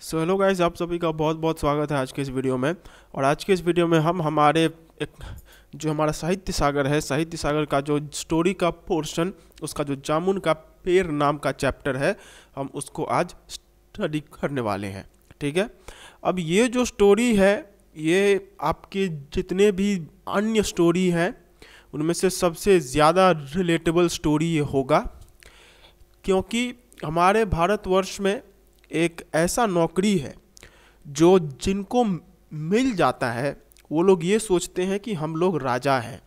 So hello guys, आप सभी का बहुत बहुत स्वागत है आज के इस वीडियो में। और आज के इस वीडियो में हम हमारे एक जो हमारा साहित्य सागर है, साहित्य सागर का जो स्टोरी का पोर्शन, उसका जो जामुन का पेड़ नाम का चैप्टर है, हम उसको आज स्टडी करने वाले हैं। ठीक है। अब ये जो स्टोरी है, ये आपके जितने भी अन्य स्टोरी हैं उनमें से सबसे ज़्यादा रिलेटेबल स्टोरी ये होगा, क्योंकि हमारे भारतवर्ष में एक ऐसा नौकरी है जो जिनको मिल जाता है वो लोग ये सोचते हैं कि हम लोग राजा हैं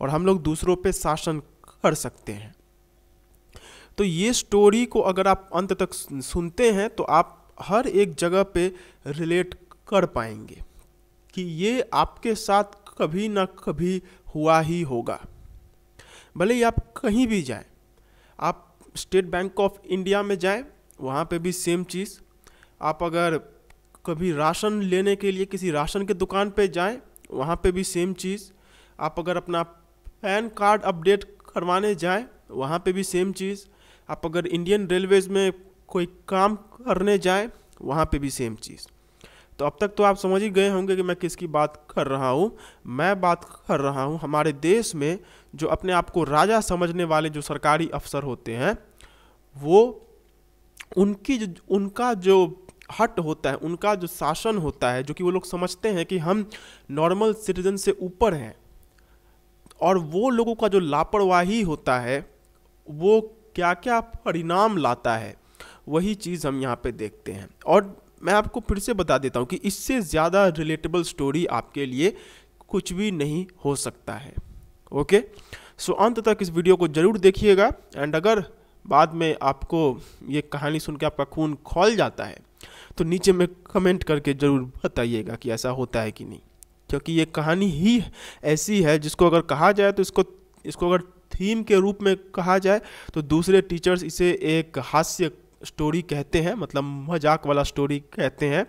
और हम लोग दूसरों पे शासन कर सकते हैं। तो ये स्टोरी को अगर आप अंत तक सुनते हैं तो आप हर एक जगह पे रिलेट कर पाएंगे कि ये आपके साथ कभी ना कभी हुआ ही होगा। भले ही आप कहीं भी जाएं, आप स्टेट बैंक ऑफ इंडिया में जाएं, वहाँ पे भी सेम चीज़। आप अगर कभी राशन लेने के लिए किसी राशन के दुकान पे जाएं, वहाँ पे भी सेम चीज़। आप अगर अपना पैन कार्ड अपडेट करवाने जाएं, वहाँ पे भी सेम चीज़। आप अगर इंडियन रेलवेज़ में कोई काम करने जाएं, वहाँ पे भी सेम चीज़। तो अब तक तो आप समझ ही गए होंगे कि मैं किसकी बात कर रहा हूँ। मैं बात कर रहा हूँ हमारे देश में जो अपने आप को राजा समझने वाले जो सरकारी अफसर होते हैं, वो उनका जो हट होता है, उनका जो शासन होता है, जो कि वो लोग समझते हैं कि हम नॉर्मल सिटीजन से ऊपर हैं, और वो लोगों का जो लापरवाही होता है वो क्या क्या परिणाम लाता है, वही चीज़ हम यहाँ पे देखते हैं। और मैं आपको फिर से बता देता हूँ कि इससे ज़्यादा रिलेटेबल स्टोरी आपके लिए कुछ भी नहीं हो सकता है। ओके, सो अंत तक इस वीडियो को ज़रूर देखिएगा। एंड अगर बाद में आपको ये कहानी सुन के आपका खून खौल जाता है तो नीचे में कमेंट करके ज़रूर बताइएगा कि ऐसा होता है कि नहीं, क्योंकि ये कहानी ही ऐसी है जिसको अगर कहा जाए तो इसको अगर थीम के रूप में कहा जाए तो दूसरे टीचर्स इसे एक हास्य स्टोरी कहते हैं, मतलब मजाक वाला स्टोरी कहते हैं,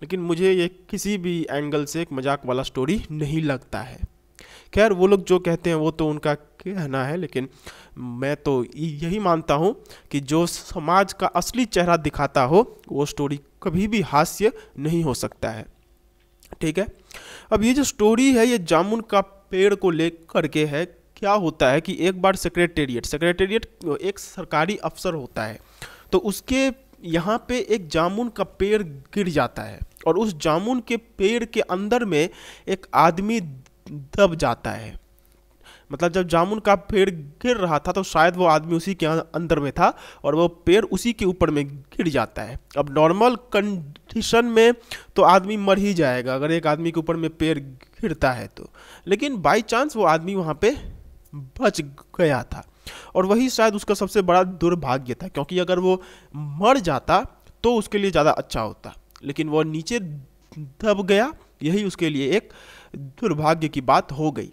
लेकिन मुझे ये किसी भी एंगल से एक मजाक वाला स्टोरी नहीं लगता है। खैर, वो लोग जो कहते हैं वो तो उनका कहना है, लेकिन मैं तो यही मानता हूँ कि जो समाज का असली चेहरा दिखाता हो वो स्टोरी कभी भी हास्य नहीं हो सकता है। ठीक है। अब ये जो स्टोरी है ये जामुन का पेड़ को लेकर के है। क्या होता है कि एक बार सेक्रेटेरिएट एक सरकारी अफसर होता है, तो उसके यहाँ पे एक जामुन का पेड़ गिर जाता है और उस जामुन के पेड़ के अंदर में एक आदमी दब जाता है। मतलब जब जामुन का पेड़ गिर रहा था तो शायद वो आदमी उसी के अंदर में था और वो पेड़ उसी के ऊपर में गिर जाता है। अब नॉर्मल कंडीशन में तो आदमी मर ही जाएगा अगर एक आदमी के ऊपर में पेड़ गिरता है तो, लेकिन बाई चांस वो आदमी वहाँ पे बच गया था और वही शायद उसका सबसे बड़ा दुर्भाग्य था, क्योंकि अगर वो मर जाता तो उसके लिए ज़्यादा अच्छा होता, लेकिन वो नीचे दब गया, यही उसके लिए एक दुर्भाग्य की बात हो गई।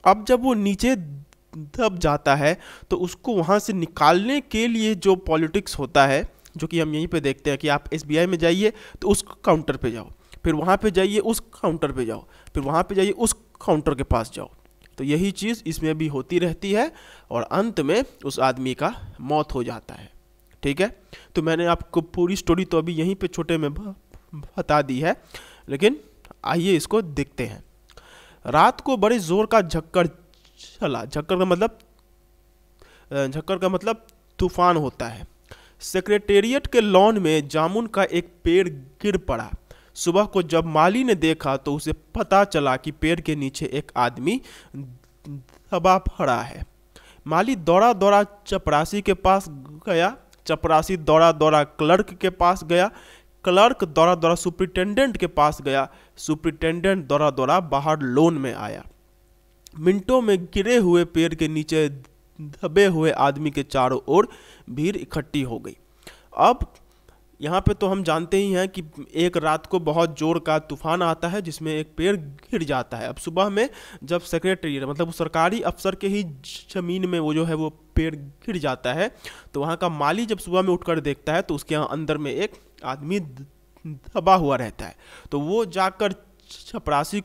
अब जब वो नीचे दब जाता है तो उसको वहाँ से निकालने के लिए जो पॉलिटिक्स होता है, जो कि हम यहीं पे देखते हैं कि आप एसबीआई में जाइए तो उस काउंटर पे जाओ, फिर वहाँ पे जाइए उस काउंटर पे जाओ, फिर वहाँ पे जाइए उस काउंटर के पास जाओ, तो यही चीज़ इसमें भी होती रहती है और अंत में उस आदमी का मौत हो जाता है। ठीक है। तो मैंने आपको पूरी स्टोरी तो अभी यहीं पे छोटे में बता दी है, लेकिन आइए इसको देखते हैं। रात को बड़े जोर का झक्कर चला। झक्कर का मतलब तूफान होता है। सेक्रेटेरिएट के लॉन में जामुन का एक पेड़ गिर पड़ा। सुबह को जब माली ने देखा तो उसे पता चला कि पेड़ के नीचे एक आदमी दबा पड़ा है। माली दौड़ा दौड़ा चपरासी के पास गया, चपरासी दौड़ा दौड़ा क्लर्क के पास गया, क्लर्क दौड़ा दौड़ा सुपरिटेंडेंट के पास गया, सुपरिटेंडेंट दौड़ा दौड़ा बाहर लोन में आया। मिनटों में गिरे हुए पेड़ के नीचे दबे हुए आदमी के चारों ओर भीड़ इकट्ठी हो गई। अब यहाँ पे तो हम जानते ही हैं कि एक रात को बहुत जोर का तूफान आता है जिसमें एक पेड़ गिर जाता है। अब सुबह में जब सेक्रेटरी मतलब सरकारी अफसर के ही ज़मीन में वो जो है वो पेड़ गिर जाता है, तो वहाँ का माली जब सुबह में उठकर देखता है तो उसके यहाँ अंदर में एक आदमी दबा हुआ रहता है। तो वो जाकर चपरासी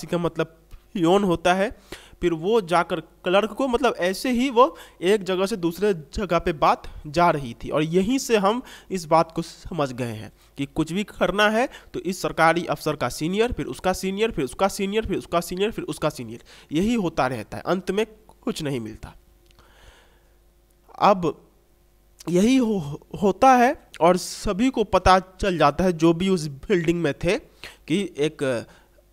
का मतलब पियोन होता है, फिर वो जाकर क्लर्क को, मतलब ऐसे ही वो एक जगह से दूसरे जगह पे बात जा रही थी। और यहीं से हम इस बात को समझ गए हैं कि कुछ भी करना है तो इस सरकारी अफसर का सीनियर, फिर उसका सीनियर, फिर उसका सीनियर, फिर उसका सीनियर, फिर उसका सीनियर, यही होता रहता है, अंत में कुछ नहीं मिलता। अब यही होता है और सभी को पता चल जाता है जो भी उस बिल्डिंग में थे कि एक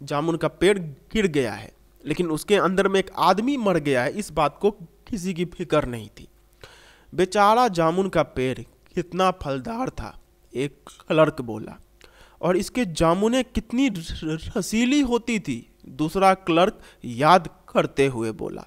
जामुन का पेड़ गिर गया है, लेकिन उसके अंदर में एक आदमी मर गया है, इस बात को किसी की फिक्र नहीं थी। बेचारा जामुन का पेड़ कितना फलदार था, एक क्लर्क बोला, और इसके जामुने कितनी रसीली होती थी, दूसरा क्लर्क याद करते हुए बोला।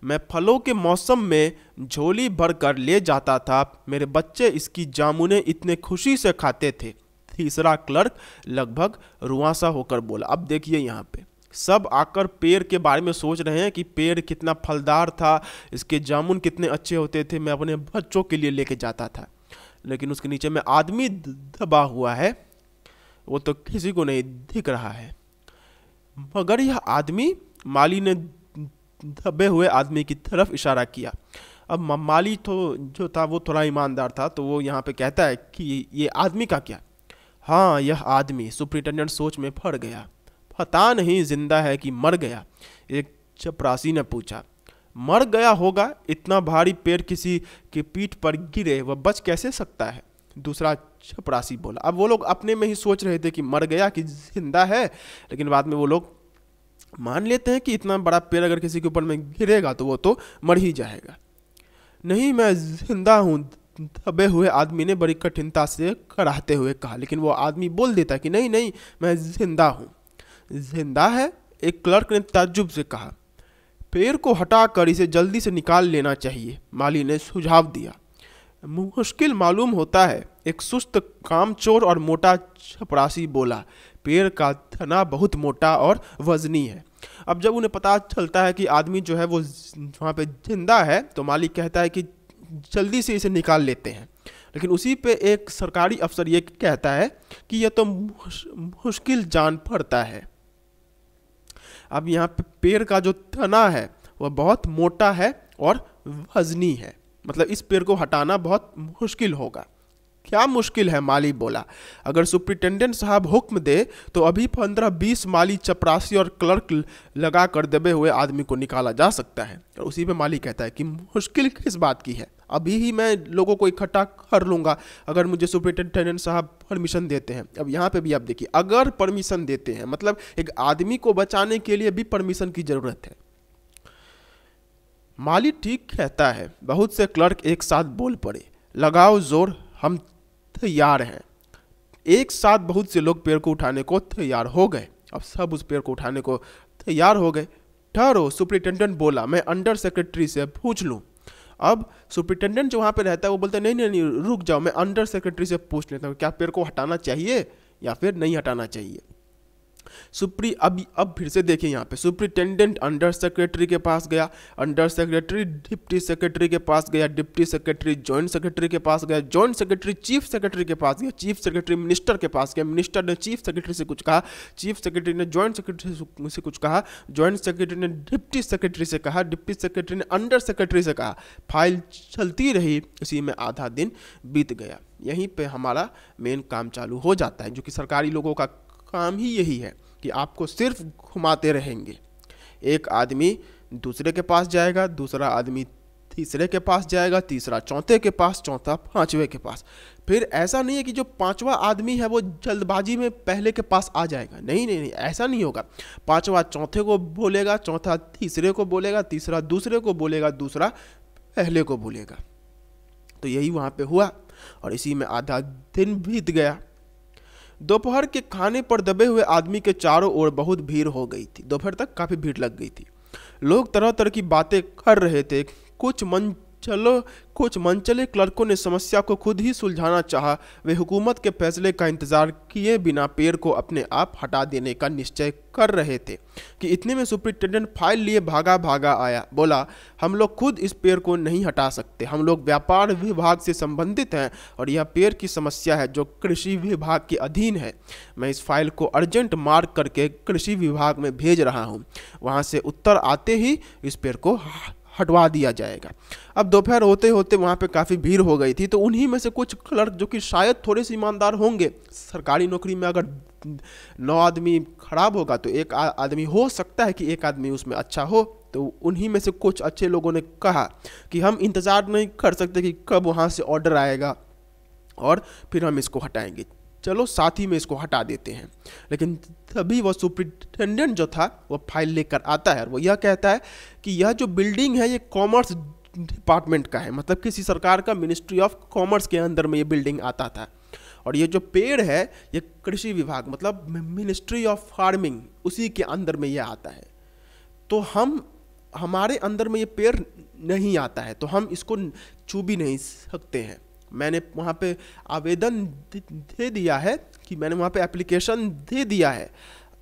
मैं फलों के मौसम में झोली भरकर ले जाता था, मेरे बच्चे इसकी जामुने इतने खुशी से खाते थे, तीसरा क्लर्क लगभग रुआंसा होकर बोला। अब देखिए यहाँ पे सब आकर पेड़ के बारे में सोच रहे हैं कि पेड़ कितना फलदार था, इसके जामुन कितने अच्छे होते थे, मैं अपने बच्चों के लिए लेके जाता था। लेकिन उसके नीचे में आदमी दबा हुआ है, वो तो किसी को नहीं दिख रहा है। मगर यह आदमी, माली ने दबे हुए आदमी की तरफ इशारा किया। अब माली तो जो था वो थोड़ा ईमानदार था, तो वो यहाँ पे कहता है कि ये आदमी का क्या? हाँ, यह आदमी। सुपरिटेंडेंट सोच में पड़ गया। पता नहीं जिंदा है कि मर गया, एक चपरासी ने पूछा। मर गया होगा, इतना भारी पेड़ किसी के पीठ पर गिरे वह बच कैसे सकता है, दूसरा चपरासी बोला। अब वो लोग अपने में ही सोच रहे थे कि मर गया कि जिंदा है, लेकिन बाद में वो लोग मान लेते हैं कि इतना बड़ा पेड़ अगर किसी के ऊपर में गिरेगा तो वो तो मर ही जाएगा। नहीं, मैं जिंदा हूँ, दबे हुए आदमी ने बड़ी कठिनता से कराहते हुए कहा। लेकिन वो आदमी बोल देता कि नहीं नहीं, मैं जिंदा हूँ। जिंदा है? एक क्लर्क ने ताज्जुब से कहा। पेड़ को हटाकर इसे जल्दी से निकाल लेना चाहिए, माली ने सुझाव दिया। मुश्किल मालूम होता है, एक सुस्त कामचोर और मोटा चपरासी बोला। पेड़ का तना बहुत मोटा और वजनी है। अब जब उन्हें पता चलता है कि आदमी जो है वो वहाँ पे जिंदा है, तो मालिक कहता है कि जल्दी से इसे निकाल लेते हैं। लेकिन उसी पे एक सरकारी अफसर ये कहता है कि यह तो मुश्किल जान पड़ता है। अब यहाँ पे पेड़ का जो तना है वह बहुत मोटा है और वजनी है, मतलब इस पेड़ को हटाना बहुत मुश्किल होगा। क्या मुश्किल है? माली बोला। अगर सुपरिटेंडेंट साहब हुक्म दे तो अभी 15-20 माली, चपरासी और क्लर्क लगा कर दबे हुए आदमी को निकाला जा सकता है। और उसी पे माली कहता है कि मुश्किल किस बात की है, अभी ही मैं लोगों को इकट्ठा कर लूँगा अगर मुझे सुपरिटेंडेंट साहब परमिशन देते हैं। अब यहाँ पे भी आप देखिए, अगर परमिशन देते हैं मतलब एक आदमी को बचाने के लिए भी परमिशन की ज़रूरत है। माली ठीक कहता है। बहुत से क्लर्क एक साथ बोल पड़े। लगाओ जोर, हम तैयार हैं। एक साथ बहुत से लोग पेड़ को उठाने को तैयार हो गए। अब सब उस पेड़ को उठाने को तैयार हो गए। ठहरो, सुपरिटेंडेंट बोला, मैं अंडर सेक्रेटरी से पूछ लूँ। अब सुपरिटेंडेंट जो वहाँ पे रहता है वो बोलता है नहीं नहीं नहीं, रुक जाओ, मैं अंडर सेक्रेटरी से पूछ लेता हूँ, क्या पेड़ को हटाना चाहिए या फिर नहीं हटाना चाहिए। अब फिर से देखिए यहाँ पे सुपरिटेंडेंट अंडर सेक्रेटरी के पास गया, अंडर सेक्रेटरी डिप्टी सेक्रेटरी के पास गया, डिप्टी सेक्रेटरी जॉइंट सेक्रेटरी के पास गया, जॉइंट सेक्रेटरी चीफ सेक्रेटरी के पास गया, चीफ सेक्रेटरी मिनिस्टर के पास गया, मिनिस्टर ने चीफ सेक्रेटरी से कुछ कहा, चीफ सेक्रेटरी ने जॉइंट सेक्रेटरी से कुछ कहा, जॉइंट सेक्रेटरी ने डिप्टी सेक्रेटरी से कहा, डिप्टी सेक्रेटरी ने अंडर सेक्रेटरी से कहा। फाइल चलती रही, इसी में आधा दिन बीत गया। यहीं पे हमारा मेन काम चालू हो जाता है, जो कि सरकारी लोगों का काम ही यही है कि आपको सिर्फ घुमाते रहेंगे। एक आदमी दूसरे के पास जाएगा, दूसरा आदमी तीसरे के पास जाएगा, तीसरा चौथे के पास, चौथा पांचवे के पास। फिर ऐसा नहीं है कि जो पांचवा आदमी है वो जल्दबाजी में पहले के पास आ जाएगा। नहीं नहीं नहीं, ऐसा नहीं होगा। पांचवा चौथे को बोलेगा, चौथा तीसरे को बोलेगा, तीसरा दूसरे को बोलेगा, दूसरा पहले को बोलेगा। तो यही वहाँ पे हुआ और इसी में आधा दिन बीत गया। दोपहर के खाने पर दबे हुए आदमी के चारों ओर बहुत भीड़ हो गई थी। दोपहर तक काफ़ी भीड़ लग गई थी। लोग तरह तरह की बातें कर रहे थे। कुछ मन चलो कुछ मनचले क्लर्कों ने समस्या को खुद ही सुलझाना चाहा। वे हुकूमत के फैसले का इंतजार किए बिना पेड़ को अपने आप हटा देने का निश्चय कर रहे थे कि इतने में सुपरिटेंडेंट फाइल लिए भागा भागा आया। बोला, हम लोग खुद इस पेड़ को नहीं हटा सकते, हम लोग व्यापार विभाग से संबंधित हैं और यह पेड़ की समस्या है जो कृषि विभाग के अधीन है। मैं इस फाइल को अर्जेंट मार्क करके कृषि विभाग में भेज रहा हूँ, वहाँ से उत्तर आते ही इस पेड़ को हटवा दिया जाएगा। अब दोपहर होते होते वहाँ पे काफ़ी भीड़ हो गई थी, तो उन्हीं में से कुछ क्लर्क जो कि शायद थोड़े से ईमानदार होंगे, सरकारी नौकरी में अगर 9 आदमी खराब होगा तो एक आदमी हो सकता है कि एक आदमी उसमें अच्छा हो, तो उन्हीं में से कुछ अच्छे लोगों ने कहा कि हम इंतज़ार नहीं कर सकते कि कब वहाँ से ऑर्डर आएगा और फिर हम इसको हटाएंगे, चलो साथ ही में इसको हटा देते हैं। लेकिन तभी वह सुपरिटेंडेंट जो था वो फाइल लेकर आता है और वो यह कहता है कि यह जो बिल्डिंग है ये कॉमर्स डिपार्टमेंट का है, मतलब किसी सरकार का मिनिस्ट्री ऑफ कॉमर्स के अंदर में ये बिल्डिंग आता था, और ये जो पेड़ है ये कृषि विभाग मतलब मिनिस्ट्री ऑफ फार्मिंग उसी के अंदर में ये आता है। तो हमारे अंदर में ये पेड़ नहीं आता है, तो हम इसको छू भी नहीं सकते हैं। मैंने वहाँ पे आवेदन दे दिया है कि मैंने वहाँ पे एप्लीकेशन दे दिया है,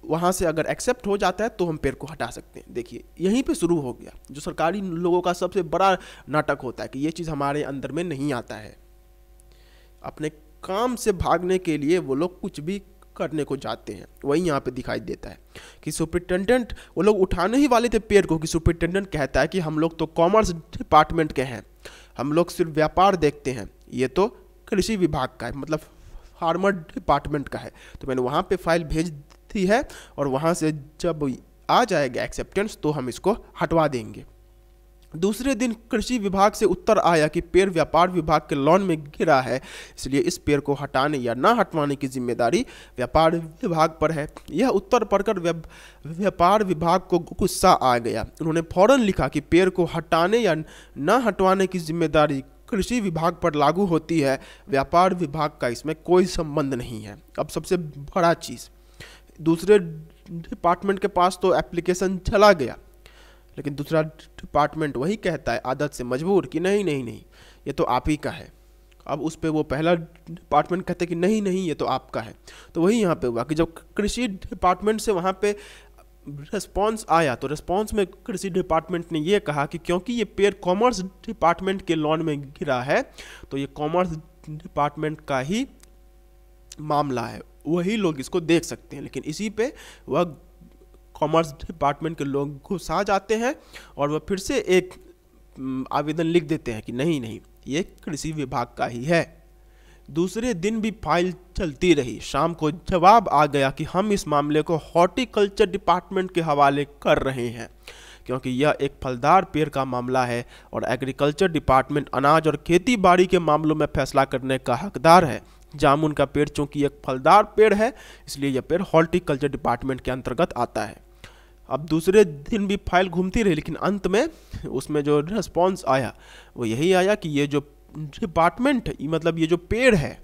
वहाँ से अगर एक्सेप्ट हो जाता है तो हम पेड़ को हटा सकते हैं। देखिए यहीं पे शुरू हो गया जो सरकारी लोगों का सबसे बड़ा नाटक होता है कि ये चीज़ हमारे अंदर में नहीं आता है। अपने काम से भागने के लिए वो लोग कुछ भी करने को जाते हैं। वही यहाँ पे दिखाई देता है कि सुपरिटेंडेंट, वो लोग उठाने ही वाले थे पेड़ को कि सुपरिटेंडेंट कहता है कि हम लोग तो कॉमर्स डिपार्टमेंट के हैं, हम लोग सिर्फ व्यापार देखते हैं, ये तो कृषि विभाग का है मतलब फार्मर डिपार्टमेंट का है। तो मैंने वहाँ पे फाइल भेज दी है और वहाँ से जब आ जाएगा एक्सेप्टेंस तो हम इसको हटवा देंगे। दूसरे दिन कृषि विभाग से उत्तर आया कि पेड़ व्यापार विभाग के लॉन में गिरा है, इसलिए इस पेड़ को हटाने या ना हटवाने की जिम्मेदारी व्यापार विभाग पर है। यह उत्तर पढ़कर व्यापार विभाग को गुस्सा आ गया। उन्होंने फौरन लिखा कि पेड़ को हटाने या ना हटवाने की जिम्मेदारी कृषि विभाग पर लागू होती है, व्यापार विभाग का इसमें कोई संबंध नहीं है। अब सबसे बड़ा चीज़, दूसरे डिपार्टमेंट के पास तो एप्लीकेशन चला गया, लेकिन दूसरा डिपार्टमेंट वही कहता है आदत से मजबूर कि नहीं नहीं नहीं ये तो आप ही का है। अब उस पर वो पहला डिपार्टमेंट कहते कि नहीं नहीं ये तो आपका है। तो वही यहाँ पे हुआ कि जब कृषि डिपार्टमेंट से वहाँ पे रिस्पॉन्स आया तो रिस्पॉन्स में कृषि डिपार्टमेंट ने ये कहा कि क्योंकि ये पेड़ कॉमर्स डिपार्टमेंट के लॉन में गिरा है तो ये कॉमर्स डिपार्टमेंट का ही मामला है, वही लोग इसको देख सकते हैं। लेकिन इसी पे वह कॉमर्स डिपार्टमेंट के लोग घुसा जाते हैं और वह फिर से एक आवेदन लिख देते हैं कि नहीं नहीं ये कृषि विभाग का ही है। दूसरे दिन भी फाइल चलती रही। शाम को जवाब आ गया कि हम इस मामले को हॉर्टिकल्चर डिपार्टमेंट के हवाले कर रहे हैं क्योंकि यह एक फलदार पेड़ का मामला है और एग्रीकल्चर डिपार्टमेंट अनाज और खेती बाड़ी के मामलों में फैसला करने का हकदार है। जामुन का पेड़ चूंकि एक फलदार पेड़ है इसलिए यह पेड़ हॉर्टिकल्चर डिपार्टमेंट के अंतर्गत आता है। अब दूसरे दिन भी फाइल घूमती रही लेकिन अंत में उसमें जो रिस्पॉन्स आया वो यही आया कि ये जो डिपार्टमेंट मतलब ये जो पेड़ है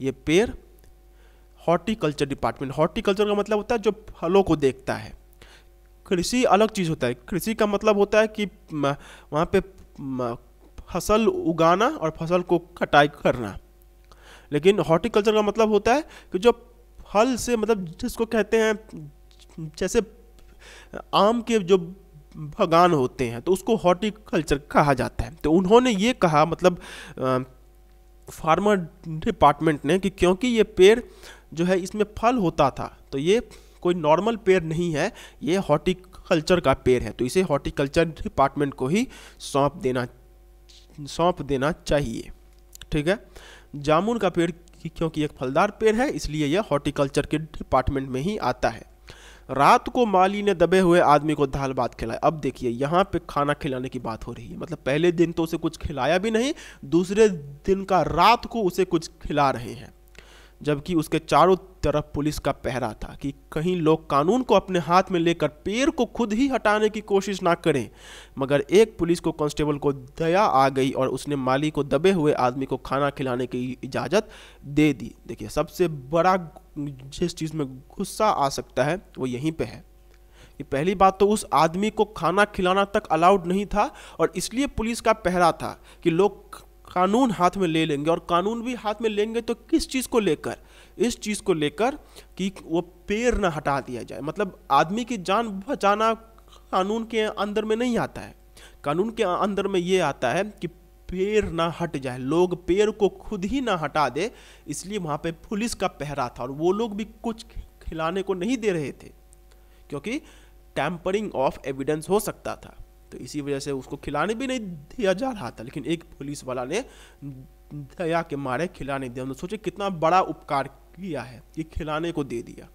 ये पेड़ हॉर्टिकल्चर डिपार्टमेंट, हॉर्टिकल्चर का मतलब होता है जो फलों को देखता है, कृषि अलग चीज़ होता है। कृषि का मतलब होता है कि वहाँ पे फसल उगाना और फसल को कटाई करना, लेकिन हॉर्टिकल्चर का मतलब होता है कि जो फल से मतलब जिसको कहते हैं जैसे आम के जो बागान होते हैं तो उसको हॉर्टिकल्चर कहा जाता है। तो उन्होंने ये कहा मतलब फार्मर डिपार्टमेंट ने कि क्योंकि ये पेड़ जो है इसमें फल होता था तो ये कोई नॉर्मल पेड़ नहीं है, ये हॉर्टिकल्चर का पेड़ है, तो इसे हॉर्टिकल्चर डिपार्टमेंट को ही सौंप देना चाहिए। ठीक है, जामुन का पेड़ क्योंकि एक फलदार पेड़ है इसलिए यह हॉर्टिकल्चर के डिपार्टमेंट में ही आता है। रात को माली ने दबे हुए आदमी को दाल भात खिलाया। अब देखिए यहाँ पे खाना खिलाने की बात हो रही है, मतलब पहले दिन तो उसे कुछ खिलाया भी नहीं, दूसरे दिन का रात को उसे कुछ खिला रहे हैं, जबकि उसके चारों तरफ पुलिस का पहरा था कि कहीं लोग कानून को अपने हाथ में लेकर पेड़ को खुद ही हटाने की कोशिश ना करें। मगर एक पुलिस को कांस्टेबल को दया आ गई और उसने माली को दबे हुए आदमी को खाना खिलाने की इजाज़त दे दी। देखिए सबसे बड़ा जिस चीज़ में गुस्सा आ सकता है वो यहीं पे है ये पहली बात तो उस आदमी को खाना खिलाना तक अलाउड नहीं था, और इसलिए पुलिस का पहरा था कि लोग कानून हाथ में ले लेंगे, और कानून भी हाथ में लेंगे तो किस चीज़ को लेकर, इस चीज़ को लेकर कि वो पेड़ ना हटा दिया जाए। मतलब आदमी की जान बचाना कानून के अंदर में नहीं आता है, कानून के अंदर में ये आता है कि पेड़ ना हट जाए, लोग पेड़ को खुद ही ना हटा दे, इसलिए वहाँ पे पुलिस का पहरा था। और वो लोग भी कुछ खिलाने को नहीं दे रहे थे क्योंकि टैम्परिंग ऑफ एविडेंस हो सकता था, तो इसी वजह से उसको खिलाने भी नहीं दिया जा रहा था। लेकिन एक पुलिस वाला ने दया के मारे खिलाने दिया। उन्होंने सोचे कितना बड़ा उपकार किया है कि खिलाने को दे दिया।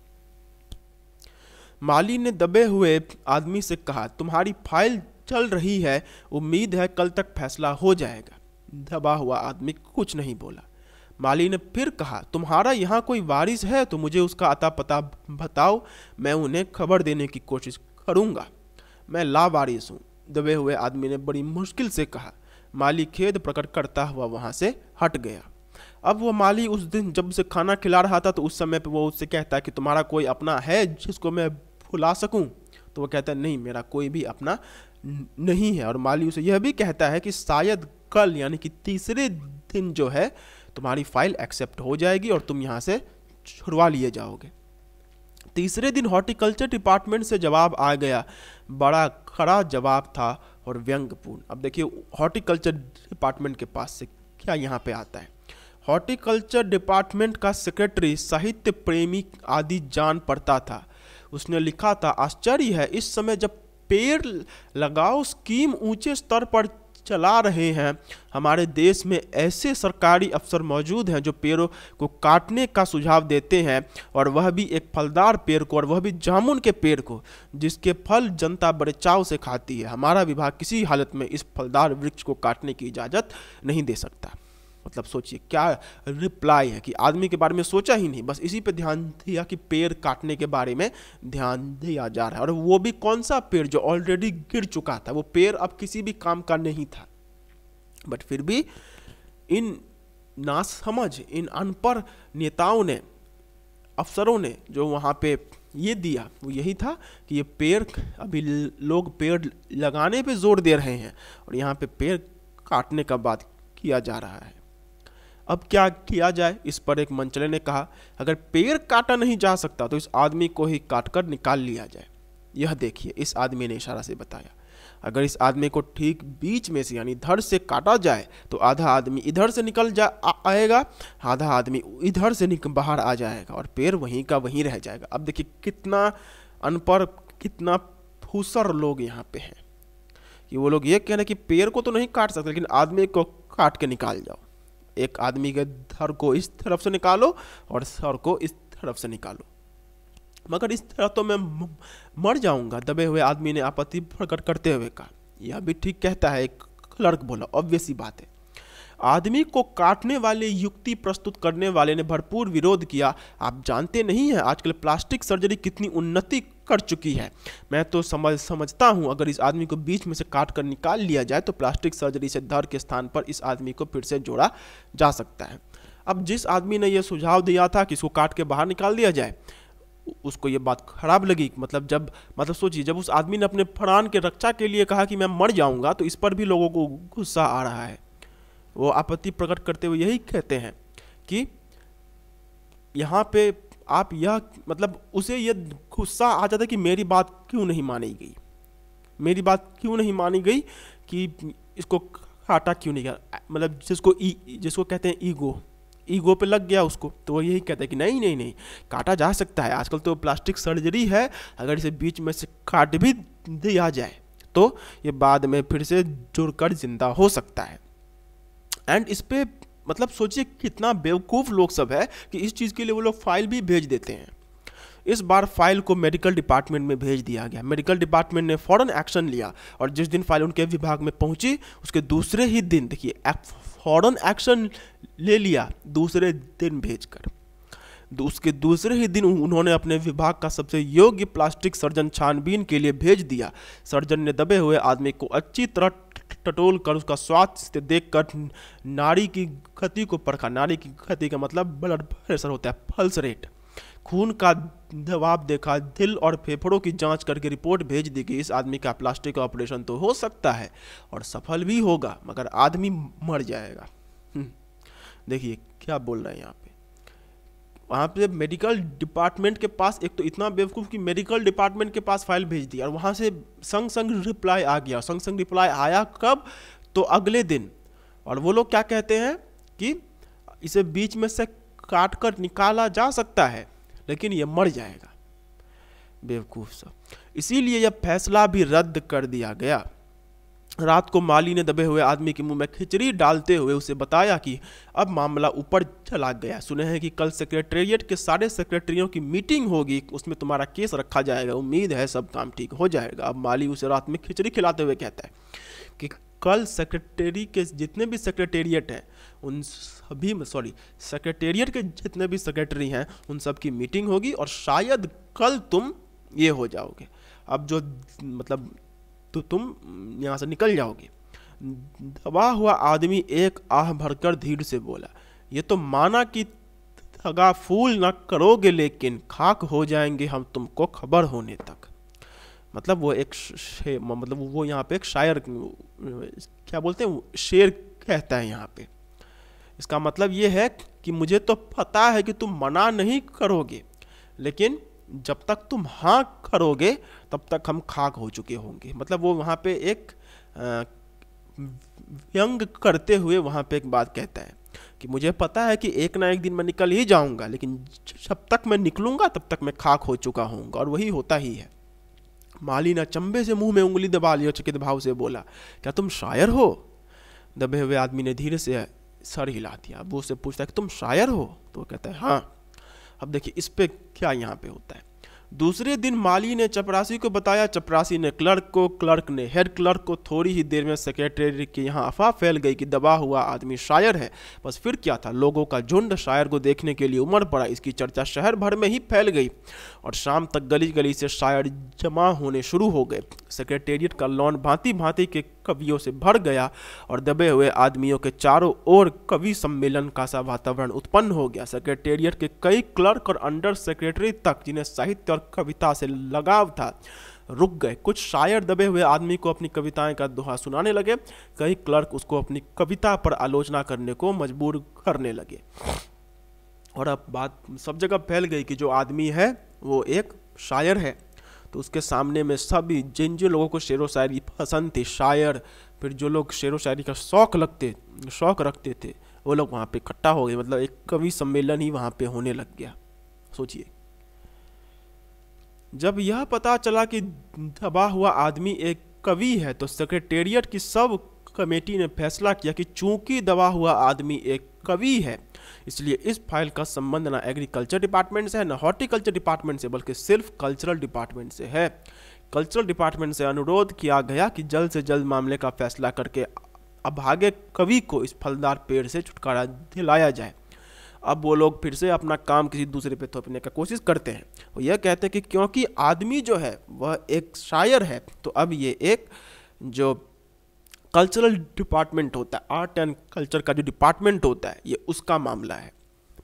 माली ने दबे हुए आदमी से कहा, तुम्हारी फाइल चल रही है, उम्मीद है कल तक फैसला हो जाएगा। दबा हुआ आदमी कुछ नहीं बोला। माली ने फिर कहा, तुम्हारा यहाँ कोई वारिस है तो मुझे उसका अता पता बताओ, मैं उन्हें खबर देने की कोशिश करूँगा। मैं लावारिस हूँ, दबे हुए आदमी ने बड़ी मुश्किल से कहा। माली खेद प्रकट करता हुआ वहाँ से हट गया। अब वो माली उस दिन जब उसे खाना खिला रहा था तो उस समय पे वो उससे कहता है कि तुम्हारा कोई अपना है जिसको मैं भुला सकूं? तो वो कहता है नहीं, मेरा कोई भी अपना नहीं है। और माली उसे यह भी कहता है कि शायद कल यानी कि तीसरे दिन जो है तुम्हारी फाइल एक्सेप्ट हो जाएगी और तुम यहाँ से छुड़वा लिए जाओगे। तीसरे दिन हॉर्टिकल्चर डिपार्टमेंट से जवाब आ गया। बड़ा खरा जवाब था और व्यंग्यपूर्ण। अब देखिए हॉर्टिकल्चर डिपार्टमेंट के पास से क्या यहाँ पे आता है। हॉर्टिकल्चर डिपार्टमेंट का सेक्रेटरी साहित्य प्रेमी आदि जान पड़ता था। उसने लिखा था, आश्चर्य है इस समय जब पेड़ लगाओ स्कीम ऊंचे स्तर पर चला रहे हैं, हमारे देश में ऐसे सरकारी अफसर मौजूद हैं जो पेड़ों को काटने का सुझाव देते हैं, और वह भी एक फलदार पेड़ को, और वह भी जामुन के पेड़ को, जिसके फल जनता बड़े चाव से खाती है। हमारा विभाग किसी हालत में इस फलदार वृक्ष को काटने की इजाज़त नहीं दे सकता। मतलब सोचिए क्या रिप्लाई है कि आदमी के बारे में सोचा ही नहीं, बस इसी पे ध्यान दिया कि पेड़ काटने के बारे में ध्यान दिया जा रहा है। और वो भी कौन सा पेड़ जो ऑलरेडी गिर चुका था, वो पेड़ अब किसी भी काम का नहीं था। बट फिर भी इन नासमझ, इन अनपढ़ नेताओं ने, अफसरों ने जो वहाँ पे ये दिया वो यही था कि ये पेड़, अभी लोग पेड़ लगाने पे जोर दे रहे हैं और यहाँ पे पेड़ काटने का बात किया जा रहा है। अब क्या किया जाए, इस पर एक मंचले ने कहा, अगर पेड़ काटा नहीं जा सकता तो इस आदमी को ही काटकर निकाल लिया जाए। यह देखिए, इस आदमी ने इशारा से बताया, अगर इस आदमी को ठीक बीच में से यानी इधर से काटा जाए तो आधा आदमी इधर से निकल आएगा, आधा आदमी इधर से बाहर आ जाएगा और पेड़ वहीं का वहीं रह जाएगा। अब देखिए कितना अनपढ़, कितना फूसर लोग यहाँ पे हैं कि वो लोग ये कह रहे हैं कि पेड़ को तो नहीं काट सकते लेकिन आदमी को काट के निकाल जाओ। एक आदमी के धड़ को इस तरफ से निकालो और सर को इस तरफ से निकालो, मगर इस तरह तो मैं मर जाऊंगा। दबे हुए आदमी ने आपत्ति प्रकट करते हुए कहा। यह भी ठीक कहता है, एक क्लर्क बोला, ऑब्वियस ही बात है। आदमी को काटने वाले युक्ति प्रस्तुत करने वाले ने भरपूर विरोध किया। आप जानते नहीं हैं आजकल प्लास्टिक सर्जरी कितनी उन्नति कर चुकी है। मैं तो समझता हूं अगर इस आदमी को बीच में से काट कर निकाल लिया जाए तो प्लास्टिक सर्जरी से धड़ के स्थान पर इस आदमी को फिर से जोड़ा जा सकता है। अब जिस आदमी ने यह सुझाव दिया था कि इसको काट के बाहर निकाल दिया जाए, उसको ये बात खराब लगी। मतलब सोचिए, जब उस आदमी ने अपने प्राण के रक्षा के लिए कहा कि मैं मर जाऊंगा, तो इस पर भी लोगों को गुस्सा आ रहा है। वो आपत्ति प्रकट करते हुए यही कहते हैं कि यहाँ पे आप यह, मतलब उसे यह गुस्सा आ जाता है कि मेरी बात क्यों नहीं मानी गई, मेरी बात क्यों नहीं मानी गई, कि इसको काटा क्यों नहीं गया। मतलब जिसको कहते हैं ईगो पे लग गया उसको, तो वो यही कहता है कि नहीं नहीं नहीं, काटा जा सकता है। आजकल तो प्लास्टिक सर्जरी है, अगर इसे बीच में से काट भी दिया जाए तो ये बाद में फिर से जुड़कर जिंदा हो सकता है। एंड इस पे मतलब सोचिए कितना बेवकूफ़ लोग सब है कि इस चीज़ के लिए वो लोग फाइल भी भेज देते हैं। इस बार फाइल को मेडिकल डिपार्टमेंट में भेज दिया गया। मेडिकल डिपार्टमेंट ने फौरन एक्शन लिया और जिस दिन फाइल उनके विभाग में पहुंची उसके दूसरे ही दिन, देखिए फौरन एक्शन ले लिया, दूसरे दिन भेजकर उसके दूसरे ही दिन उन्होंने अपने विभाग का सबसे योग्य प्लास्टिक सर्जन छानबीन के लिए भेज दिया। सर्जन ने दबे हुए आदमी को अच्छी तरह टटोल कर उसका स्वास्थ्य देखकर नाड़ी की गति को परखा। नाड़ी की गति का मतलब ब्लड प्रेशर होता है, पल्स रेट खून का दबाव देखा, दिल और फेफड़ों की जांच करके रिपोर्ट भेज दी कि इस आदमी का प्लास्टिक ऑपरेशन तो हो सकता है और सफल भी होगा, मगर आदमी मर जाएगा। देखिए क्या बोल रहे हैं यहाँ पे। वहाँ पे मेडिकल डिपार्टमेंट के पास, एक तो इतना बेवकूफ़ कि मेडिकल डिपार्टमेंट के पास फाइल भेज दी और वहाँ से संग संग रिप्लाई आ गया। संग संग रिप्लाई आया कब? तो अगले दिन। और वो लोग क्या कहते हैं कि इसे बीच में से काट कर निकाला जा सकता है, लेकिन ये मर जाएगा। बेवकूफ़ सब। इसीलिए यह फैसला भी रद्द कर दिया गया। रात को माली ने दबे हुए आदमी के मुंह में खिचड़ी डालते हुए उसे बताया कि अब मामला ऊपर चला गया। सुने हैं कि कल सेक्रेटेरिएट के सारे सेक्रेटरियों की मीटिंग होगी, उसमें तुम्हारा केस रखा जाएगा, उम्मीद है सब काम ठीक हो जाएगा। अब माली उसे रात में खिचड़ी खिलाते हुए कहता है कि कल सेक्रेटरी के जितने भी सेक्रेटेरिएट हैं उन सभी में, सेक्रेटेरिएट के जितने भी सेक्रेटरी हैं उन सब की मीटिंग होगी और शायद कल तुम ये हो जाओगे। अब जो मतलब तो तुम यहाँ से निकल जाओगे। दबा हुआ आदमी एक आह भरकर धीरे से बोला, ये तो माना कि ठगा फूल न करोगे, लेकिन खाक हो जाएंगे हम तुमको खबर होने तक। मतलब वो एक मतलब वो यहाँ पे एक शायर, क्या बोलते हैं, शेर कहता है यहाँ पे। इसका मतलब ये है कि मुझे तो पता है कि तुम मना नहीं करोगे, लेकिन जब तक तुम हाँ करोगे तब तक हम खाक हो चुके होंगे। मतलब वो वहाँ पे एक व्यंग करते हुए वहाँ पे एक बात कहता है कि मुझे पता है कि एक ना एक दिन मैं निकल ही जाऊँगा, लेकिन जब तक मैं निकलूँगा तब तक मैं खाक हो चुका होऊंगा। और वही होता ही है। माली ने चंबे से मुंह में उंगली दबा लिया, चकित भाव से बोला, क्या तुम शायर हो? दबे हुए आदमी ने धीरे से सर हिला दिया। अब वो उससे पूछता है कि तुम शायर हो? तो वो कहता है हाँ। अब देखिए इस पे क्या यहाँ पे होता है। दूसरे दिन माली ने चपरासी को बताया, चपरासी ने क्लर्क को, क्लर्क ने हेड क्लर्क को। थोड़ी ही देर में सेक्रेटरी के यहाँ अफवाह फैल गई कि दबा हुआ आदमी शायर है। बस फिर क्या था, लोगों का झुंड शायर को देखने के लिए उमड़ पड़ा। इसकी चर्चा शहर भर में ही फैल गई और शाम तक गली गली से शायर जमा होने शुरू हो गए। सेक्रेटेरिएट का लॉन भांति भांति के कवियों से भर गया और दबे हुए आदमियों के चारों ओर कवि सम्मेलन का सा वातावरण उत्पन्न हो गया। सेक्रेटेरिएट के कई क्लर्क और अंडर सेक्रेटरी तक, जिन्हें साहित्य और कविता से लगाव था, रुक गए। कुछ शायर दबे हुए आदमी को अपनी कविताएं का दोहा सुनाने लगे। कई क्लर्क उसको अपनी कविता पर आलोचना करने को मजबूर करने लगे। और अब बात सब जगह फैल गई कि जो आदमी है वो एक शायर है। तो उसके सामने में सभी जिन जिन लोगों को शेर व शायरी पसंद थी, शायर, फिर जो लोग शेर व शायरी का शौक रखते थे, वो लोग वहाँ पे इकट्ठा हो गए। मतलब एक कवि सम्मेलन ही वहाँ पे होने लग गया। सोचिए, जब यह पता चला कि दबा हुआ आदमी एक कवि है तो सेक्रेटेरिएट की सब कमेटी ने फैसला किया कि चूंकि दबा हुआ आदमी एक कवि है, इसलिए इस फाइल का संबंध ना एग्रीकल्चर डिपार्टमेंट से है, ना हॉर्टिकल्चर डिपार्टमेंट से, बल्कि सिर्फ कल्चरल डिपार्टमेंट से है। कल्चरल डिपार्टमेंट से अनुरोध किया गया कि जल्द से जल्द मामले का फैसला करके अभागे कवि को इस फलदार पेड़ से छुटकारा दिलाया जाए। अब वो लोग फिर से अपना काम किसी दूसरे पे थोपने का कोशिश करते हैं। वो यह कहते हैं कि क्योंकि आदमी जो है वह एक शायर है, तो अब ये एक जो कल्चरल डिपार्टमेंट होता है, आर्ट एंड कल्चर का जो डिपार्टमेंट होता है, ये उसका मामला है।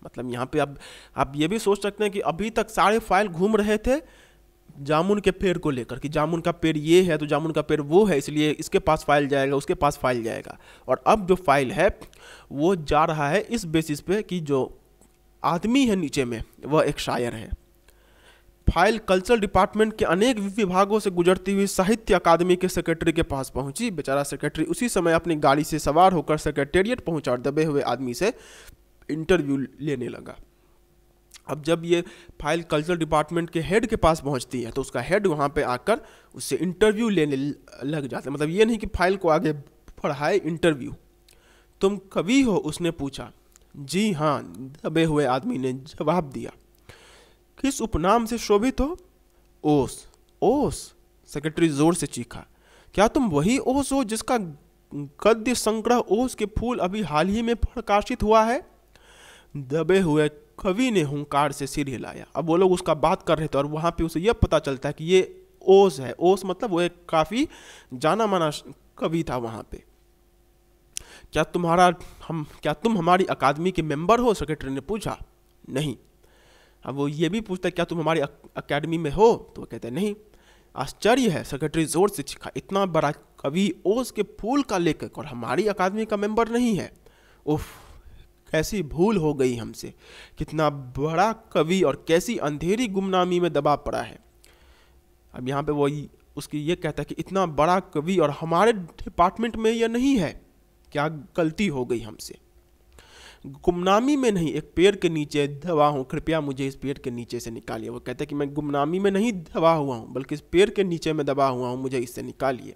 मतलब यहाँ पे अब आप ये भी सोच सकते हैं कि अभी तक सारे फाइल घूम रहे थे जामुन के पेड़ को लेकर कि जामुन का पेड़ ये है तो जामुन का पेड़ वो है, इसलिए इसके पास फाइल जाएगा, उसके पास फाइल जाएगा। और अब जो फाइल है वो जा रहा है इस बेसिस पे कि जो आदमी है नीचे में वह एक शायर है। फाइल कल्चरल डिपार्टमेंट के अनेक विभागों से गुजरती हुई साहित्य अकादमी के सेक्रेटरी के पास पहुंची। बेचारा सेक्रेटरी उसी समय अपनी गाड़ी से सवार होकर सेक्रेटेरिएट पहुंचा और दबे हुए आदमी से इंटरव्यू लेने लगा। अब जब ये फाइल कल्चरल डिपार्टमेंट के हेड के पास पहुंचती है तो उसका हेड वहाँ पे आकर उससे इंटरव्यू लेने लग जाता है। मतलब ये नहीं कि फाइल को आगे बढ़ाए, इंटरव्यू। तुम कवि हो? उसने पूछा। जी हाँ, दबे हुए आदमी ने जवाब दिया। किस उपनाम से शोभित हो? ओस। ओस? सेक्रेटरी जोर से चीखा। क्या तुम वही ओस हो जिसका गद्य संग्रह ओस के फूल अभी हाल ही में प्रकाशित हुआ है? दबे हुए कवि ने हुंकार से सिर हिलाया। अब वो लोग उसका बात कर रहे थे और वहाँ पे उसे यह पता चलता है कि ये ओस है। ओस मतलब वो एक काफ़ी जाना माना कवि था वहाँ पे। क्या तुम हमारी अकादमी के मेंबर हो? सेक्रेटरी ने पूछा। नहीं। अब वो ये भी पूछता है क्या तुम हमारी अकेडमी में हो, तो वो कहते हैं नहीं। आश्चर्य है, सेक्रेटरी जोर से चीखा, इतना बड़ा कवि ओस के फूल का लेखक और हमारी अकादमी का मेंबर नहीं है। उफ, कैसी भूल हो गई हमसे, कितना बड़ा कवि और कैसी अंधेरी गुमनामी में दबा पड़ा है। अब यहाँ पे वो उसकी ये कहता है कि इतना बड़ा कवि और हमारे डिपार्टमेंट में यह नहीं है, क्या गलती हो गई हमसे। गुमनामी में नहीं, एक पेड़ के नीचे दबा हूँ, कृपया मुझे इस पेड़ के नीचे से निकालिए। वो कहता है कि मैं गुमनामी में नहीं दबा हुआ हूँ, बल्कि इस पेड़ के नीचे में दबा हुआ हूँ, मुझे इससे निकालिए,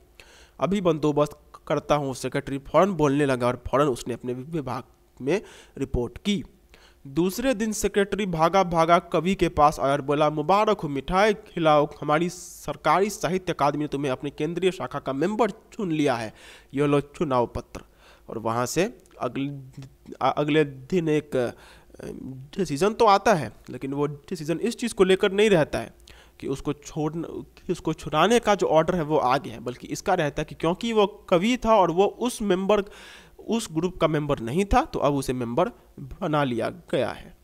अभी बंदोबस्त करता हूँ। सेक्रेटरी फौरन बोलने लगा और फौरन उसने अपने विभाग में रिपोर्ट की। दूसरे दिन सेक्रेटरी भागा भागा कवि के पास आया और बोला, मुबारक हो, मिठाई खिलाओ, हमारी सरकारी साहित्य अकादमी ने तुम्हें अपनी केंद्रीय शाखा का मेंबर चुन लिया है, ये लो चुनाव पत्र। और वहाँ से अगले दिन एक डिसीजन तो आता है, लेकिन वो डिसीजन इस चीज़ को लेकर नहीं रहता है कि उसको छुड़ाने का जो ऑर्डर है वो आ गया है, बल्कि इसका रहता है कि क्योंकि वो कवि था और वो उस ग्रुप का मेंबर नहीं था, तो अब उसे मेंबर बना लिया गया है।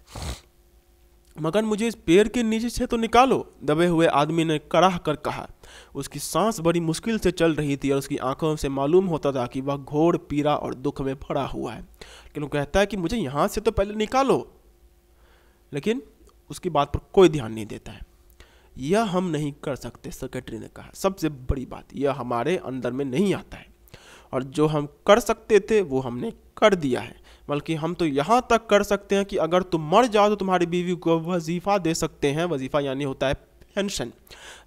मगर मुझे इस पेड़ के नीचे से तो निकालो, दबे हुए आदमी ने कराह कर कहा। उसकी सांस बड़ी मुश्किल से चल रही थी और उसकी आंखों से मालूम होता था कि वह घोर पीड़ा और दुख में भरा हुआ है। लेकिन वो कहता है कि मुझे यहाँ से तो पहले निकालो, लेकिन उसकी बात पर कोई ध्यान नहीं देता है। यह हम नहीं कर सकते, सेक्रेटरी ने कहा, सबसे बड़ी बात यह हमारे अंदर में नहीं आता है, और जो हम कर सकते थे वो हमने कर दिया है। बल्कि हम तो यहाँ तक कर सकते हैं कि अगर तुम मर जाओ तो तुम्हारी बीवी को वजीफ़ा दे सकते हैं, वजीफ़ा यानी होता है पेंशन।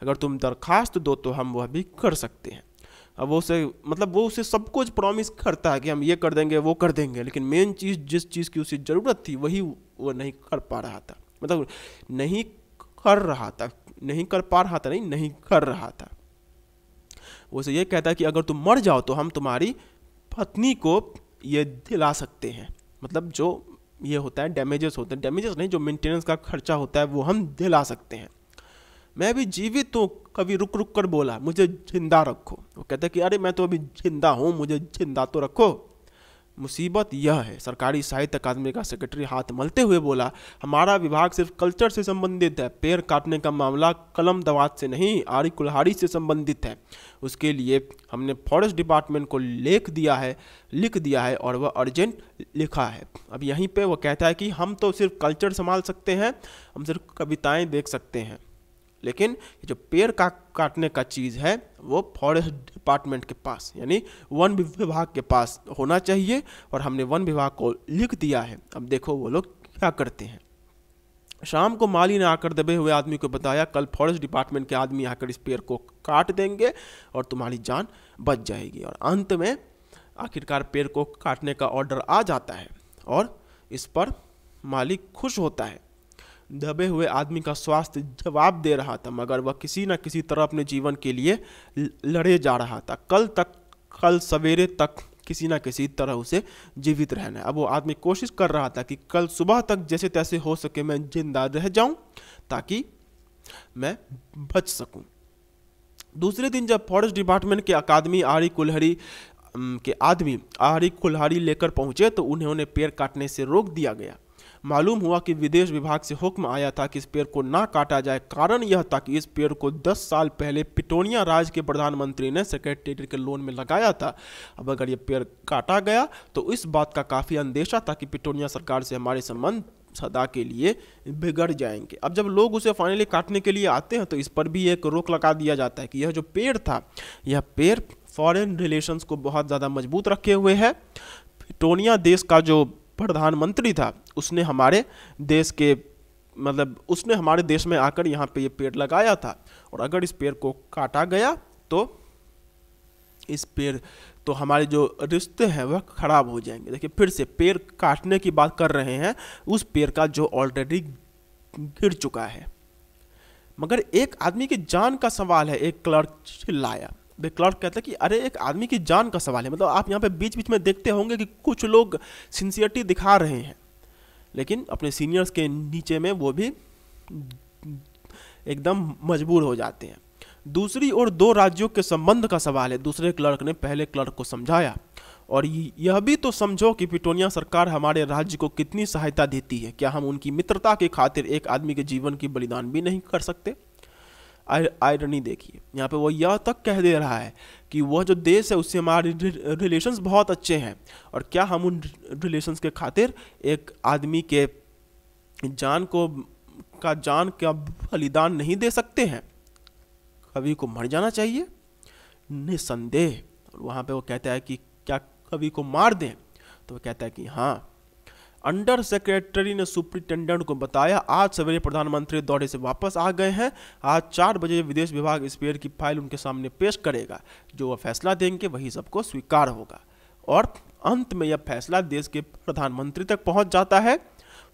अगर तुम दरखास्त दो तो हम वह भी कर सकते हैं। अब वो उसे सब कुछ प्रॉमिस करता है कि हम ये कर देंगे वो कर देंगे, लेकिन मेन चीज़ जिस चीज़ की उसे ज़रूरत थी वही वो नहीं कर पा रहा था, नहीं कर रहा था। वो उसे ये कहता है कि अगर तुम मर जाओ तो हम तुम्हारी पत्नी को ये दिला सकते हैं, जो ये होता है डैमेजेस होते हैं, डैमेजेस नहीं, जो मेंटेनेंस का खर्चा होता है वो हम दिला सकते हैं। मैं भी जीवित हूँ, कभी रुक रुक कर बोला, मुझे जिंदा रखो। वो कहता है कि अरे मैं तो अभी जिंदा हूँ, मुझे जिंदा तो रखो। मुसीबत यह है, सरकारी साहित्य अकादमी का सेक्रेटरी हाथ मलते हुए बोला, हमारा विभाग सिर्फ कल्चर से संबंधित है, पेड़ काटने का मामला कलम दवात से नहीं, आरी कुल्हाड़ी से संबंधित है। उसके लिए हमने फॉरेस्ट डिपार्टमेंट को लिख दिया है और वह अर्जेंट लिखा है। अब यहीं पे वो कहता है कि हम तो सिर्फ कल्चर संभाल सकते हैं, हम सिर्फ कविताएं देख सकते हैं, लेकिन जो पेड़ काटने का चीज़ है वो फॉरेस्ट डिपार्टमेंट के पास यानी वन विभाग के पास होना चाहिए, और हमने वन विभाग को लिख दिया है। अब देखो वो लोग क्या करते हैं। शाम को माली ने आकर दबे हुए आदमी को बताया, कल फॉरेस्ट डिपार्टमेंट के आदमी आकर इस पेड़ को काट देंगे और तुम्हारी जान बच जाएगी। और अंत में आखिरकार पेड़ को काटने का ऑर्डर आ जाता है और इस पर मालिक खुश होता है। दबे हुए आदमी का स्वास्थ्य जवाब दे रहा था, मगर वह किसी न किसी तरह अपने जीवन के लिए लड़े जा रहा था। कल सवेरे तक किसी न किसी तरह उसे जीवित रहना है। अब वो आदमी कोशिश कर रहा था कि कल सुबह तक जैसे तैसे हो सके मैं जिंदा रह जाऊं ताकि मैं बच सकूं। दूसरे दिन जब फॉरेस्ट डिपार्टमेंट के अकादमी आरी कुल्हाड़ी लेकर पहुंचे तो उन्होंने पेड़ काटने से रोक दिया गया। मालूम हुआ कि विदेश विभाग से हुक्म आया था कि इस पेड़ को ना काटा जाए। कारण यह था कि इस पेड़ को 10 साल पहले पिटोनिया राज्य के प्रधानमंत्री ने सेक्रेटेरिएट के लोन में लगाया था। अब अगर ये पेड़ काटा गया तो इस बात का काफ़ी अंदेशा था कि पिटोनिया सरकार से हमारे संबंध सदा के लिए बिगड़ जाएंगे। अब जब लोग उसे फाइनली काटने के लिए आते हैं तो इस पर भी एक रोक लगा दिया जाता है कि यह जो पेड़ था, यह पेड़ फॉरेन रिलेशंस को बहुत ज़्यादा मजबूत रखे हुए है। पिटोनिया देश का जो प्रधानमंत्री था उसने हमारे देश में आकर यहाँ पे ये पेड़ लगाया था, और अगर इस पेड़ को काटा गया तो हमारे जो रिश्ते हैं वह खराब हो जाएंगे। देखिए फिर से पेड़ काटने की बात कर रहे हैं, उस पेड़ का जो ऑलरेडी गिर चुका है। मगर एक आदमी की जान का सवाल है, एक क्लर्क चिल्लाया। क्लर्क कहता है कि अरे एक आदमी की जान का सवाल है। आप यहाँ पे बीच बीच में देखते होंगे कि कुछ लोग सिंसियरिटी दिखा रहे हैं, लेकिन अपने सीनियर्स के नीचे में वो भी एकदम मजबूर हो जाते हैं। दूसरी ओर 2 राज्यों के संबंध का सवाल है, दूसरे क्लर्क ने पहले क्लर्क को समझाया। और यह भी तो समझो कि पिटोनिया सरकार हमारे राज्य को कितनी सहायता देती है, क्या हम उनकी मित्रता के खातिर एक आदमी के जीवन की बलिदान भी नहीं कर सकते? आयरनी देखिए, यहाँ पे वो यह तक कह दे रहा है कि वह जो देश है उससे हमारे रिलेशंस बहुत अच्छे हैं, और क्या हम उन रिलेशंस के खातिर एक आदमी के जान का बलिदान नहीं दे सकते हैं? कवि को मर जाना चाहिए निसंदेह। और वहाँ पे वो कहता है कि क्या कवि को मार दें? तो वो कहता है कि हाँ। अंडर सेक्रेटरी ने सुप्रिंटेंडेंट को बताया, आज सवेरे प्रधानमंत्री दौरे से वापस आ गए हैं। आज 4 बजे विदेश विभाग इस पेड़ की फाइल उनके सामने पेश करेगा। जो वह फैसला देंगे वही सबको स्वीकार होगा। और अंत में यह फैसला देश के प्रधानमंत्री तक पहुंच जाता है।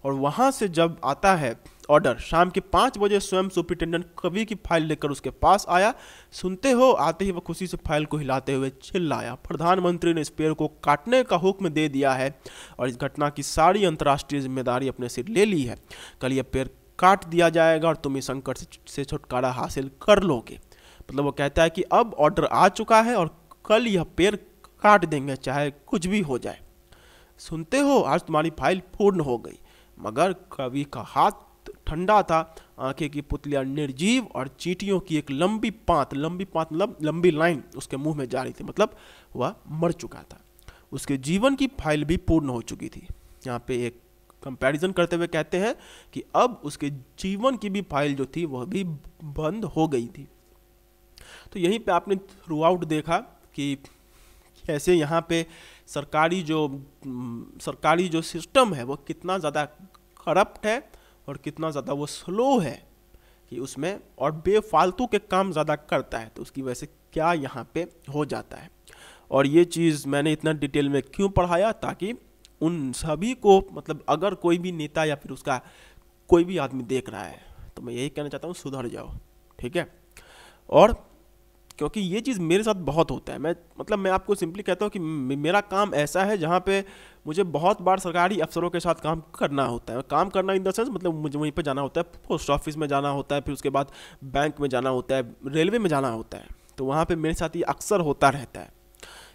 और वहां से जब आता है ऑर्डर, शाम के 5 बजे स्वयं सुप्रिंटेंडेंट कवि की फाइल लेकर उसके पास आया। सुनते हो, आते ही वह खुशी से फाइल को हिलाते हुए चिल्लाया, प्रधानमंत्री ने इस पेड़ को काटने का हुक्म दे दिया है और इस घटना की सारी अंतर्राष्ट्रीय जिम्मेदारी अपने सिर ले ली है। कल यह पेड़ काट दिया जाएगा और तुम इस संकट से छुटकारा हासिल कर लोगे। मतलब वो कहता है कि अब ऑर्डर आ चुका है और कल यह पेड़ काट देंगे, चाहे कुछ भी हो जाए। सुनते हो, आज तुम्हारी फाइल पूर्ण हो गई। मगर कवि का हाथ ठंडा था, आंखें की पुतलियां निर्जीव और चींटियों की एक लंबी पात मतलब लंबी लाइन उसके मुंह में जा रही थी। मतलब वह मर चुका था, उसके जीवन की फाइल भी पूर्ण हो चुकी थी। यहाँ पे एक कंपैरिजन करते हुए कहते हैं कि अब उसके जीवन की भी फाइल जो थी वह भी बंद हो गई थी। तो यहीं पे आपने थ्रू आउट देखा कि कैसे यहाँ पे सरकारी जो सिस्टम है वो कितना ज़्यादा करप्ट है और कितना ज़्यादा वो स्लो है कि उसमें, और बेफालतू के काम ज़्यादा करता है। तो उसकी वजह से क्या यहाँ पे हो जाता है। और ये चीज़ मैंने इतना डिटेल में क्यों पढ़ाया, ताकि उन सभी को, मतलब अगर कोई भी नेता या फिर उसका कोई भी आदमी देख रहा है तो मैं यही कहना चाहता हूँ, सुधर जाओ, ठीक है। और क्योंकि ये चीज़ मेरे साथ बहुत होता है। मैं आपको सिंपली कहता हूँ कि मेरा काम ऐसा है जहाँ पे मुझे बहुत बार सरकारी अफसरों के साथ काम करना होता है। काम करना इन द सेंस, मतलब मुझे वहीं पे जाना होता है, पोस्ट ऑफिस में जाना होता है, फिर उसके बाद बैंक में जाना होता है, रेलवे में जाना होता है। तो वहाँ पे मेरे साथ ये अक्सर होता रहता है,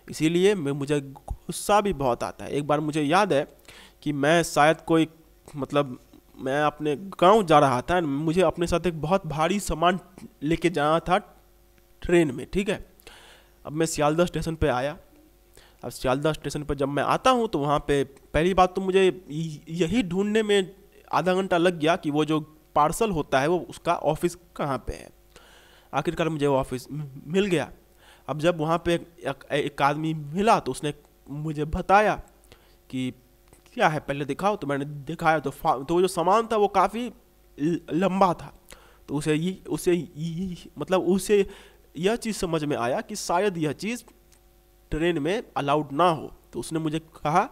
इसीलिए मुझे गुस्सा भी बहुत आता है। एक बार मुझे याद है कि मैं शायद मैं अपने गाँव जा रहा था, मुझे अपने साथ एक बहुत भारी सामान लेके जाना था ट्रेन में, ठीक है। अब मैं सियालदह स्टेशन पे आया। अब सियालदह स्टेशन पे जब मैं आता हूँ तो वहाँ पे पहली बात तो मुझे यही ढूंढने में आधा घंटा लग गया कि वो जो पार्सल होता है वो उसका ऑफिस कहाँ पे है। आखिरकार मुझे वो ऑफिस मिल गया। अब जब वहाँ पे एक आदमी मिला तो उसने मुझे बताया कि क्या है पहले दिखाओ। तो मैंने दिखाया तो जो सामान था वो काफ़ी लंबा था। तो उसे यह चीज़ समझ में आया कि शायद यह चीज़ ट्रेन में अलाउड ना हो। तो उसने मुझे कहा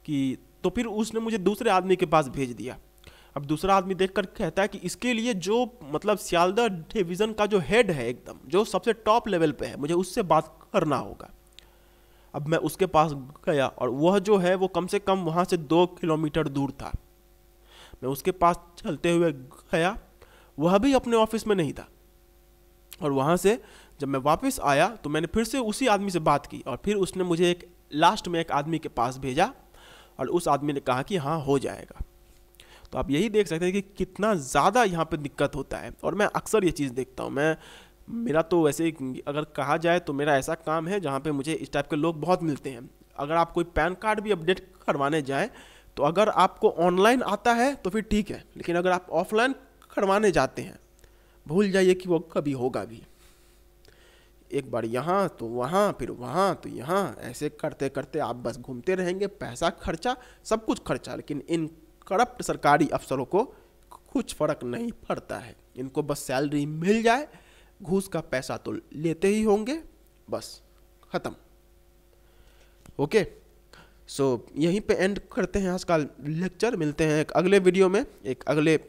कि, तो फिर उसने मुझे दूसरे आदमी के पास भेज दिया। अब दूसरा आदमी देखकर कहता है कि इसके लिए जो सियालदह डिवीज़न का जो हेड है, एकदम जो सबसे टॉप लेवल पे है, मुझे उससे बात करना होगा। अब मैं उसके पास गया और वह जो है वो कम से कम वहाँ से 2 किलोमीटर दूर था। मैं उसके पास चलते हुए गया, वह भी अपने ऑफिस में नहीं था। और वहाँ से जब मैं वापस आया तो मैंने फिर से उसी आदमी से बात की और फिर उसने मुझे लास्ट में एक आदमी के पास भेजा और उस आदमी ने कहा कि हाँ हो जाएगा। तो आप यही देख सकते हैं कि कितना ज़्यादा यहाँ पे दिक्कत होता है। और मैं अक्सर ये चीज़ देखता हूँ। मेरा तो वैसे अगर कहा जाए तो मेरा ऐसा काम है जहाँ पे मुझे इस टाइप के लोग बहुत मिलते हैं। अगर आप कोई पैन कार्ड भी अपडेट करवाने जाएँ तो अगर आपको ऑनलाइन आता है तो फिर ठीक है, लेकिन अगर आप ऑफलाइन करवाने जाते हैं भूल जाइए कि वो कभी होगा भी। एक बार यहाँ तो वहाँ, फिर वहाँ तो यहाँ, ऐसे करते करते आप बस घूमते रहेंगे। पैसा खर्चा, सब कुछ खर्चा, लेकिन इन करप्ट सरकारी अफसरों को कुछ फर्क नहीं पड़ता है। इनको बस सैलरी मिल जाए, घूस का पैसा तो लेते ही होंगे, बस ख़त्म। ओके, सो यहीं पे एंड करते हैं आज का लेक्चर। मिलते हैं एक अगले वीडियो में एक अगले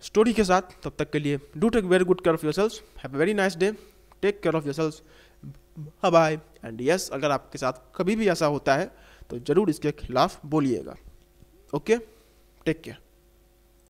स्टोरी के साथ। तब तक के लिए do take very good care of yourselves, have a very nice day, take care of yourselves, bye bye. And yes, अगर आपके साथ कभी भी ऐसा होता है तो ज़रूर इसके खिलाफ बोलिएगा। Okay, take care.